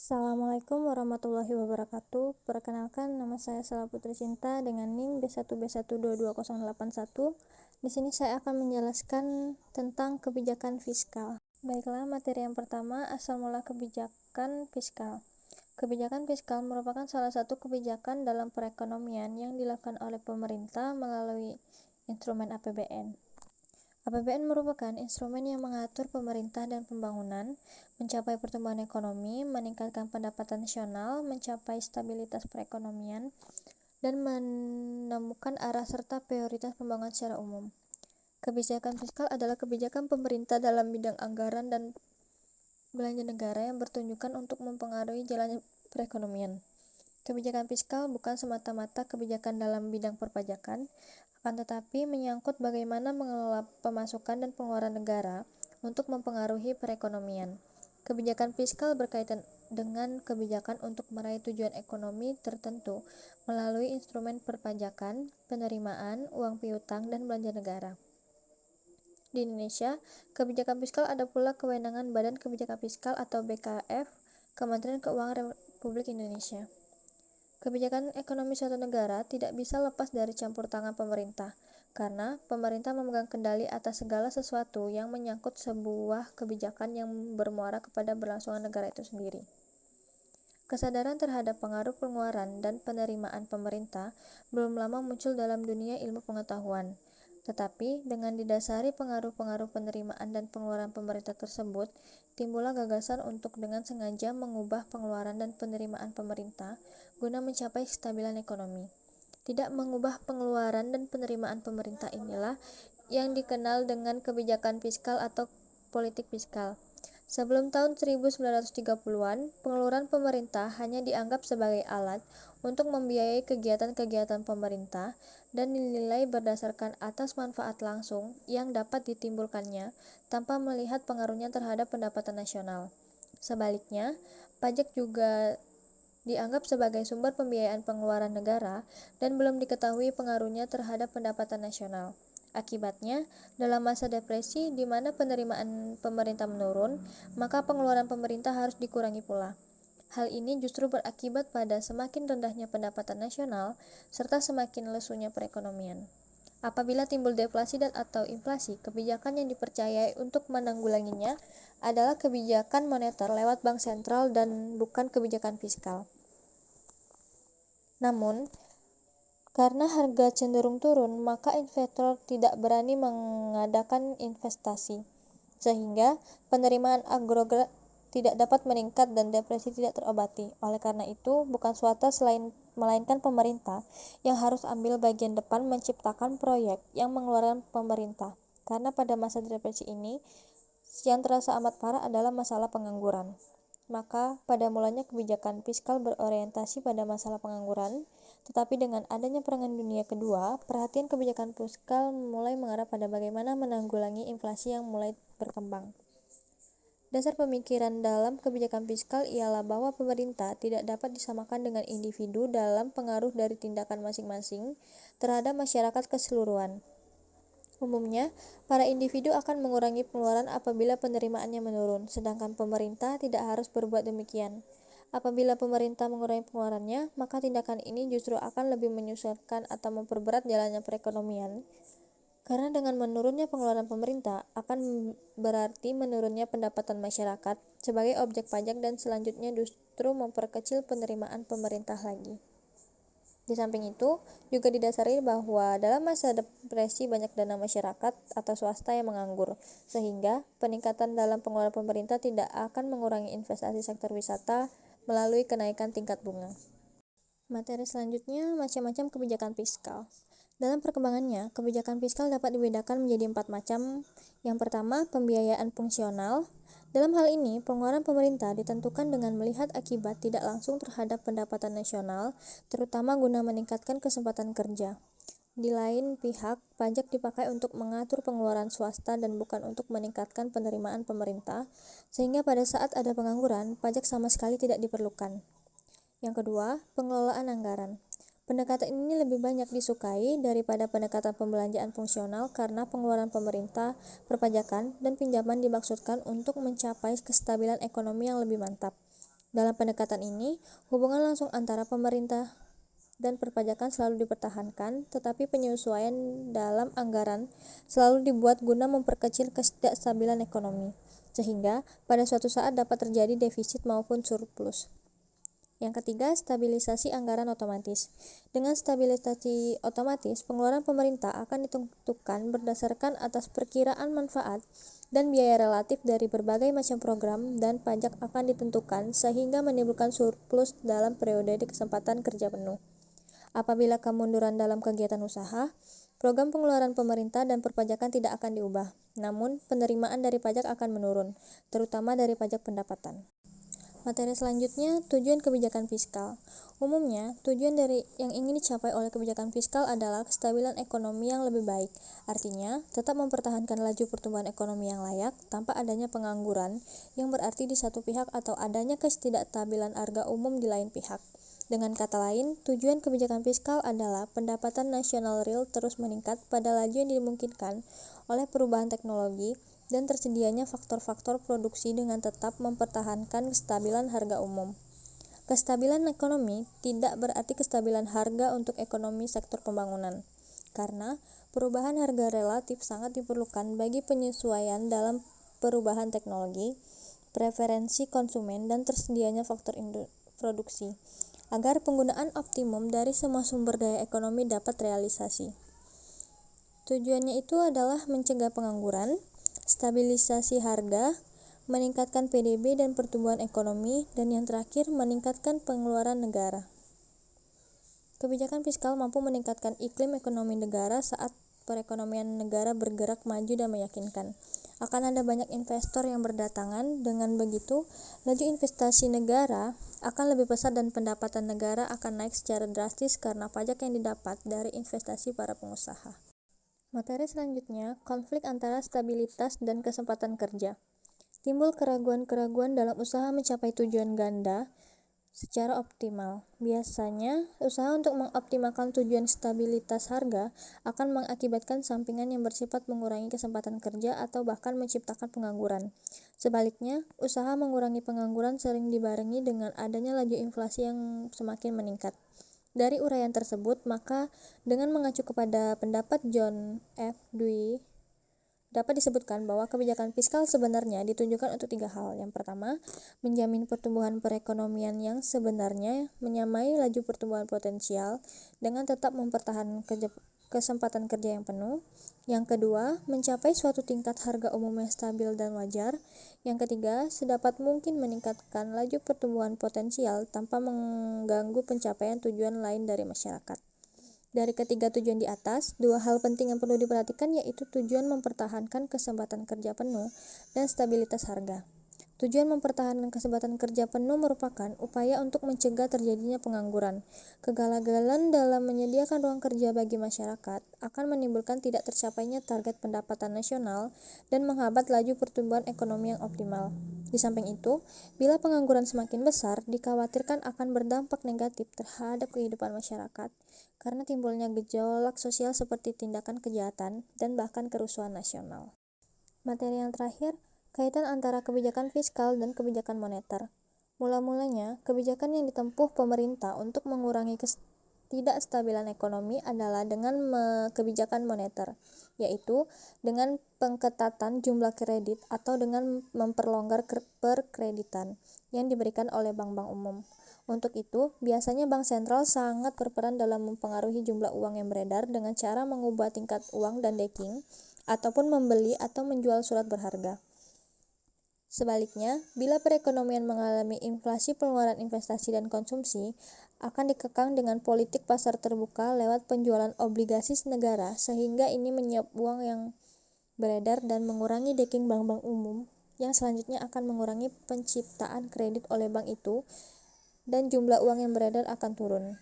Assalamualaikum warahmatullahi wabarakatuh. Perkenalkan, nama saya Sela Putri Cinta dengan NIM B1B1220811. Di sini saya akan menjelaskan tentang kebijakan fiskal. Baiklah, materi yang pertama, asal mula kebijakan fiskal. Kebijakan fiskal merupakan salah satu kebijakan dalam perekonomian yang dilakukan oleh pemerintah melalui instrumen APBN. APBN merupakan instrumen yang mengatur pemerintah dan pembangunan, mencapai pertumbuhan ekonomi, meningkatkan pendapatan nasional, mencapai stabilitas perekonomian, dan menemukan arah serta prioritas pembangunan secara umum. Kebijakan fiskal adalah kebijakan pemerintah dalam bidang anggaran dan belanja negara yang bertujuan untuk mempengaruhi jalannya perekonomian. Kebijakan fiskal bukan semata-mata kebijakan dalam bidang perpajakan, akan tetapi menyangkut bagaimana mengelola pemasukan dan pengeluaran negara untuk mempengaruhi perekonomian. Kebijakan fiskal berkaitan dengan kebijakan untuk meraih tujuan ekonomi tertentu melalui instrumen perpajakan, penerimaan, uang piutang, dan belanja negara. Di Indonesia, kebijakan fiskal ada pula kewenangan Badan Kebijakan Fiskal atau BKF, Kementerian Keuangan Republik Indonesia. Kebijakan ekonomi suatu negara tidak bisa lepas dari campur tangan pemerintah, karena pemerintah memegang kendali atas segala sesuatu yang menyangkut sebuah kebijakan yang bermuara kepada berlangsungan negara itu sendiri. Kesadaran terhadap pengaruh pengeluaran dan penerimaan pemerintah belum lama muncul dalam dunia ilmu pengetahuan. Tetapi, dengan didasari pengaruh-pengaruh penerimaan dan pengeluaran pemerintah tersebut, timbullah gagasan untuk dengan sengaja mengubah pengeluaran dan penerimaan pemerintah guna mencapai kestabilan ekonomi. Tidak mengubah pengeluaran dan penerimaan pemerintah inilah yang dikenal dengan kebijakan fiskal atau politik fiskal. Sebelum tahun 1930-an, pengeluaran pemerintah hanya dianggap sebagai alat untuk membiayai kegiatan-kegiatan pemerintah dan dinilai berdasarkan atas manfaat langsung yang dapat ditimbulkannya tanpa melihat pengaruhnya terhadap pendapatan nasional. Sebaliknya, pajak juga dianggap sebagai sumber pembiayaan pengeluaran negara dan belum diketahui pengaruhnya terhadap pendapatan nasional. Akibatnya, dalam masa depresi di mana penerimaan pemerintah menurun, maka pengeluaran pemerintah harus dikurangi pula. Hal ini justru berakibat pada semakin rendahnya pendapatan nasional serta semakin lesunya perekonomian. Apabila timbul deflasi dan atau inflasi, kebijakan yang dipercayai untuk menanggulanginya adalah kebijakan moneter lewat bank sentral dan bukan kebijakan fiskal. Namun, karena harga cenderung turun, maka investor tidak berani mengadakan investasi, sehingga penerimaan aggregat tidak dapat meningkat dan depresi tidak terobati. Oleh karena itu, bukan swasta melainkan pemerintah yang harus ambil bagian depan menciptakan proyek yang mengeluarkan pemerintah. Karena pada masa depresi ini, yang terasa amat parah adalah masalah pengangguran. Maka pada mulanya kebijakan fiskal berorientasi pada masalah pengangguran, tetapi dengan adanya Perang Dunia Kedua, perhatian kebijakan fiskal mulai mengarah pada bagaimana menanggulangi inflasi yang mulai berkembang. Dasar pemikiran dalam kebijakan fiskal ialah bahwa pemerintah tidak dapat disamakan dengan individu dalam pengaruh dari tindakan masing-masing terhadap masyarakat keseluruhan. Umumnya, para individu akan mengurangi pengeluaran apabila penerimaannya menurun, sedangkan pemerintah tidak harus berbuat demikian. Apabila pemerintah mengurangi pengeluarannya, maka tindakan ini justru akan lebih menyusahkan atau memperberat jalannya perekonomian. Karena dengan menurunnya pengeluaran pemerintah akan berarti menurunnya pendapatan masyarakat sebagai objek pajak dan selanjutnya justru memperkecil penerimaan pemerintah lagi. Di samping itu, juga didasari bahwa dalam masa depresi banyak dana masyarakat atau swasta yang menganggur, sehingga peningkatan dalam pengeluaran pemerintah tidak akan mengurangi investasi sektor wisata melalui kenaikan tingkat bunga. Materi selanjutnya, macam-macam kebijakan fiskal. Dalam perkembangannya, kebijakan fiskal dapat dibedakan menjadi 4 macam. Yang pertama, pembiayaan fungsional. Dalam hal ini, pengeluaran pemerintah ditentukan dengan melihat akibat tidak langsung terhadap pendapatan nasional, terutama guna meningkatkan kesempatan kerja. Di lain pihak, pajak dipakai untuk mengatur pengeluaran swasta dan bukan untuk meningkatkan penerimaan pemerintah, sehingga pada saat ada pengangguran, pajak sama sekali tidak diperlukan. Yang kedua, pengelolaan anggaran. Pendekatan ini lebih banyak disukai daripada pendekatan pembelanjaan fungsional karena pengeluaran pemerintah, perpajakan, dan pinjaman dimaksudkan untuk mencapai kestabilan ekonomi yang lebih mantap. Dalam pendekatan ini, hubungan langsung antara pemerintah dan perpajakan selalu dipertahankan, tetapi penyesuaian dalam anggaran selalu dibuat guna memperkecil ketidakstabilan ekonomi, sehingga pada suatu saat dapat terjadi defisit maupun surplus. Yang ketiga, stabilisasi anggaran otomatis. Dengan stabilisasi otomatis, pengeluaran pemerintah akan ditentukan berdasarkan atas perkiraan manfaat dan biaya relatif dari berbagai macam program, dan pajak akan ditentukan sehingga menimbulkan surplus dalam periode kesempatan kerja penuh. Apabila kemunduran dalam kegiatan usaha, program pengeluaran pemerintah dan perpajakan tidak akan diubah, namun penerimaan dari pajak akan menurun, terutama dari pajak pendapatan. Materi selanjutnya, tujuan kebijakan fiskal. Umumnya, tujuan dari yang ingin dicapai oleh kebijakan fiskal adalah kestabilan ekonomi yang lebih baik. Artinya, tetap mempertahankan laju pertumbuhan ekonomi yang layak tanpa adanya pengangguran, yang berarti di satu pihak, atau adanya ketidakstabilan harga umum di lain pihak. Dengan kata lain, tujuan kebijakan fiskal adalah pendapatan nasional real terus meningkat pada laju yang dimungkinkan oleh perubahan teknologi dan tersedianya faktor-faktor produksi dengan tetap mempertahankan kestabilan harga umum. Kestabilan ekonomi tidak berarti kestabilan harga untuk ekonomi sektor pembangunan, karena perubahan harga relatif sangat diperlukan bagi penyesuaian dalam perubahan teknologi, preferensi konsumen, dan tersedianya faktor produksi, agar penggunaan optimum dari semua sumber daya ekonomi dapat realisasi. Tujuannya itu adalah mencegah pengangguran, stabilisasi harga, meningkatkan PDB dan pertumbuhan ekonomi, dan yang terakhir, meningkatkan pengeluaran negara. Kebijakan fiskal mampu meningkatkan iklim ekonomi negara saat perekonomian negara bergerak maju dan meyakinkan. Akan ada banyak investor yang berdatangan, dengan begitu, laju investasi negara akan lebih pesat dan pendapatan negara akan naik secara drastis karena pajak yang didapat dari investasi para pengusaha. Materi selanjutnya, konflik antara stabilitas dan kesempatan kerja. Timbul keraguan-keraguan dalam usaha mencapai tujuan ganda secara optimal. Biasanya, usaha untuk mengoptimalkan tujuan stabilitas harga akan mengakibatkan sampingan yang bersifat mengurangi kesempatan kerja atau bahkan menciptakan pengangguran. Sebaliknya, usaha mengurangi pengangguran sering dibarengi dengan adanya laju inflasi yang semakin meningkat. Dari uraian tersebut, maka dengan mengacu kepada pendapat John F. Dewey, dapat disebutkan bahwa kebijakan fiskal sebenarnya ditujukan untuk 3 hal. Yang pertama, menjamin pertumbuhan perekonomian yang sebenarnya menyamai laju pertumbuhan potensial dengan tetap mempertahankan kesempatan kerja yang penuh. Yang kedua, mencapai suatu tingkat harga umum yang stabil dan wajar. Yang ketiga, sedapat mungkin meningkatkan laju pertumbuhan potensial tanpa mengganggu pencapaian tujuan lain dari masyarakat. Dari ketiga tujuan di atas, 2 hal penting yang perlu diperhatikan yaitu tujuan mempertahankan kesempatan kerja penuh dan stabilitas harga. Tujuan mempertahankan kesempatan kerja penuh merupakan upaya untuk mencegah terjadinya pengangguran. Kegagalan dalam menyediakan ruang kerja bagi masyarakat akan menimbulkan tidak tercapainya target pendapatan nasional dan menghambat laju pertumbuhan ekonomi yang optimal. Di samping itu, bila pengangguran semakin besar, dikhawatirkan akan berdampak negatif terhadap kehidupan masyarakat karena timbulnya gejolak sosial seperti tindakan kejahatan dan bahkan kerusuhan nasional. Materi yang terakhir, kaitan antara kebijakan fiskal dan kebijakan moneter. Mula-mulanya, kebijakan yang ditempuh pemerintah untuk mengurangi ketidakstabilan ekonomi adalah dengan kebijakan moneter, yaitu dengan pengketatan jumlah kredit atau dengan memperlonggar perkreditan yang diberikan oleh bank-bank umum. Untuk itu, biasanya bank sentral sangat berperan dalam mempengaruhi jumlah uang yang beredar dengan cara mengubah tingkat uang dan deking, ataupun membeli atau menjual surat berharga. Sebaliknya, bila perekonomian mengalami inflasi, pengeluaran investasi dan konsumsi akan dikekang dengan politik pasar terbuka lewat penjualan obligasi negara, sehingga ini menyuap uang yang beredar dan mengurangi deking bank-bank umum, yang selanjutnya akan mengurangi penciptaan kredit oleh bank itu, dan jumlah uang yang beredar akan turun.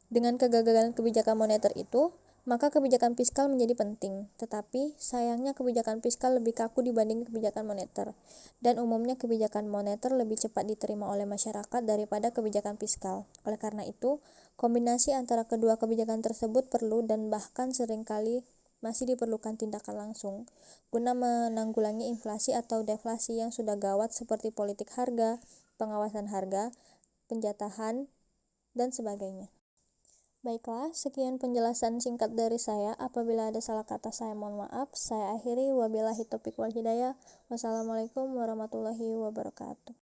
Dengan kegagalan kebijakan moneter itu, maka kebijakan fiskal menjadi penting, tetapi sayangnya kebijakan fiskal lebih kaku dibanding kebijakan moneter, dan umumnya kebijakan moneter lebih cepat diterima oleh masyarakat daripada kebijakan fiskal. Oleh karena itu, kombinasi antara kedua kebijakan tersebut perlu dan bahkan seringkali masih diperlukan tindakan langsung guna menanggulangi inflasi atau deflasi yang sudah gawat seperti politik harga, pengawasan harga, penjatahan, dan sebagainya. Baiklah, sekian penjelasan singkat dari saya. Apabila ada salah kata, saya mohon maaf. Saya akhiri, wabillahi taufiq wal hidayah. Wassalamualaikum warahmatullahi wabarakatuh.